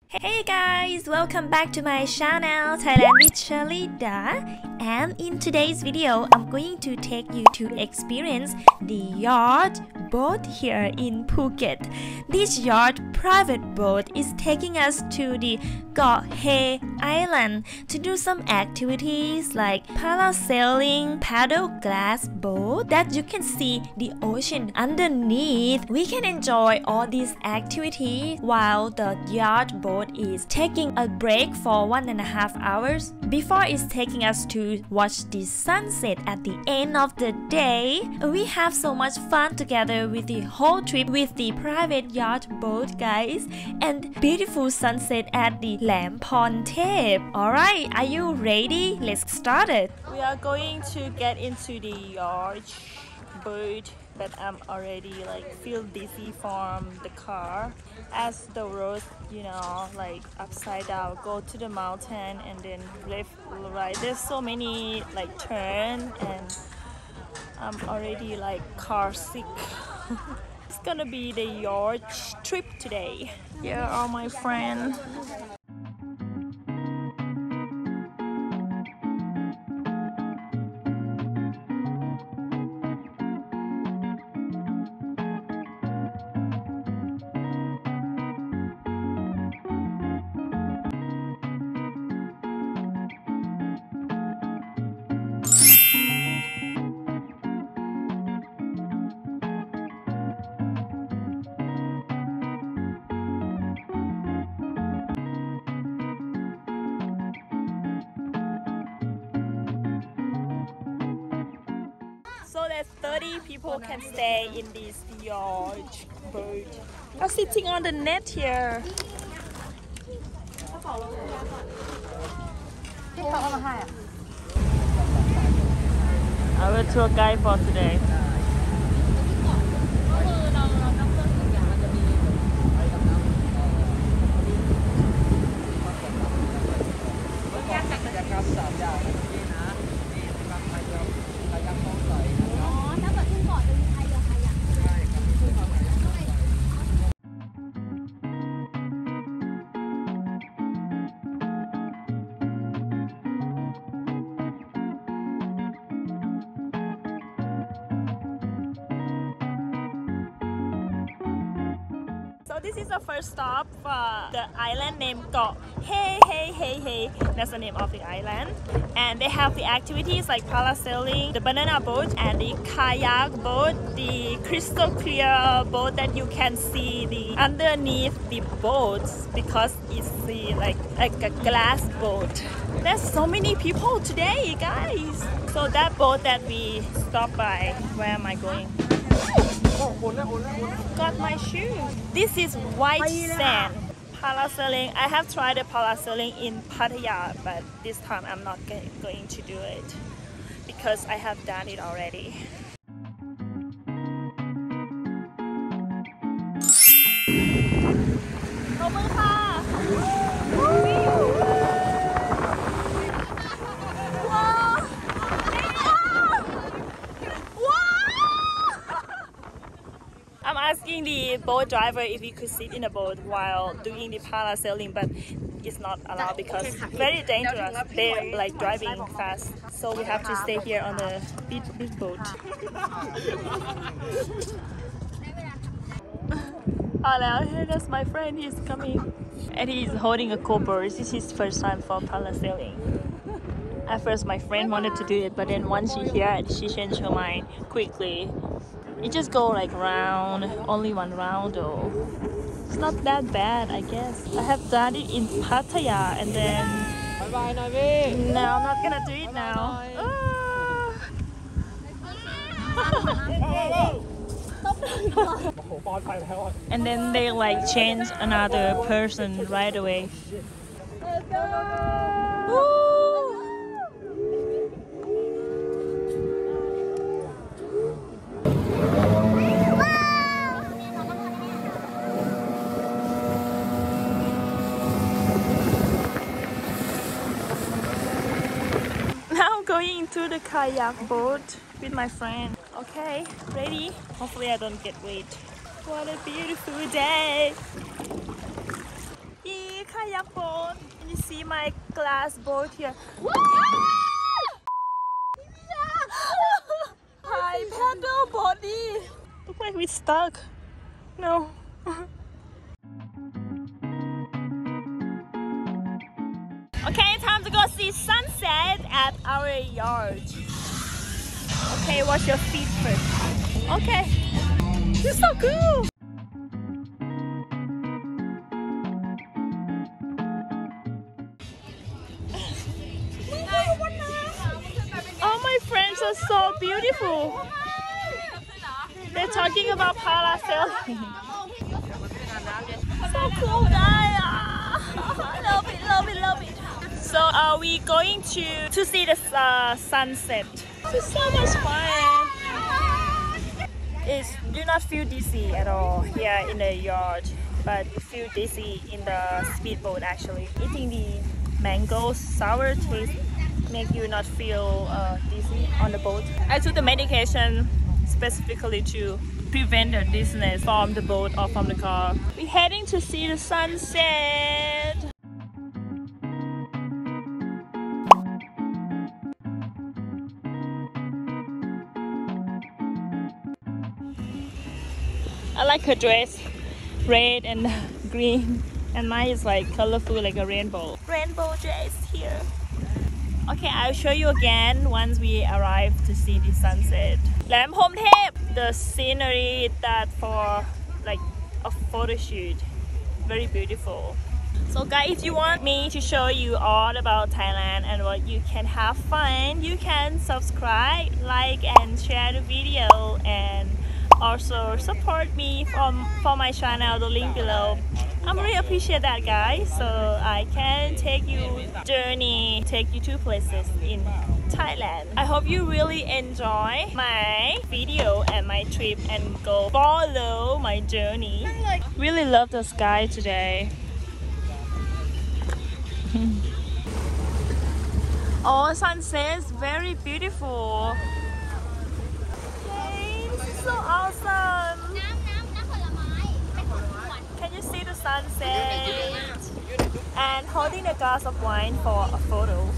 Hey guys, welcome back to my channel Thailand with Shirley Da. And in today's video, I'm going to take you to experience the yacht boat here in Phuket. This yacht private boat is taking us to the Yacht Island to do some activities like parasailing, paddle glass boat that you can see the ocean underneath. We can enjoy all these activities while the yacht boat is taking a break for 1.5 hours before it's taking us to watch the sunset at the end of the day. We have so much fun together with the whole trip with the private yacht boat, guys, and beautiful sunset at the Lampon Tape. Alright, are you ready? Let's start it. We are going to get into the yacht boat, but I'm already feel dizzy from the car as the road, upside down, go to the mountain and then left, right. There's so many turn and I'm already car sick. It's gonna be the yacht trip today. Here are my friends. So that 30 people can stay in this yacht boat. I'm sitting on the net here. Our tour guide for today. So this is the first stop for the island named Yacht Phuket. That's the name of the island. And they have the activities like parasailing, the banana boat, and the kayak boat, the crystal clear boat that you can see the underneath the boats because it's the like a glass boat. There's so many people today, guys. So that boat that we stopped by, where am I going? Got my shoe. This is white sand. Parasailing. I have tried the parasailing in Pattaya, but this time I'm not going to do it because I have done it already. I'm asking the boat driver if he could sit in a boat while doing the parasailing, but it's not allowed because it's very dangerous. They're driving fast, so we have to stay here on the big boat. That's my friend. He's coming, and he's holding a copper. This is his first time for parasailing. At first, my friend wanted to do it, but then once she heard, she changed her mind quickly. It just go round, only one round though. It's not that bad, I guess. I have done it in Pattaya and then... No, I'm not gonna do it now. And then they change another person right away. Going into the kayak boat with my friend. Okay, ready? Hopefully I don't get wet. What a beautiful day! kayak boat. And you see my glass boat here. Hi, paddle body. Look like we stuck. No. Okay, time to go see sunset at our yard. Okay, wash your feet first. Okay. This is so cool. All my friends are so beautiful. They're talking about parasailing. So cool, guys. Love it, love it, love it. So are we going to see the sunset? This is so much fun. Do not feel dizzy at all here in the yard, but you feel dizzy in the speedboat actually. Eating the mango sour taste make you not feel dizzy on the boat. I took the medication specifically to prevent the dizziness from the boat or from the car. We're heading to see the sunset. I like her dress, red and green, and mine is like colorful like a rainbow. Rainbow dress here. Okay, I'll show you again once we arrive to see the sunset. Lam Hom Thep, the scenery that for like a photo shoot, very beautiful. So guys, if you want me to show you all about Thailand and what you can have fun, you can subscribe, like and share the video, and also support me for my channel, the link below. I'm really appreciate that, guys, so I can take you to places in Thailand. I hope you really enjoy my video and my trip and go follow my journey. Really love the sky today. Oh, sunset is very beautiful. Yay, this is so awesome. Can you see the sunset? And holding a glass of wine for a photo.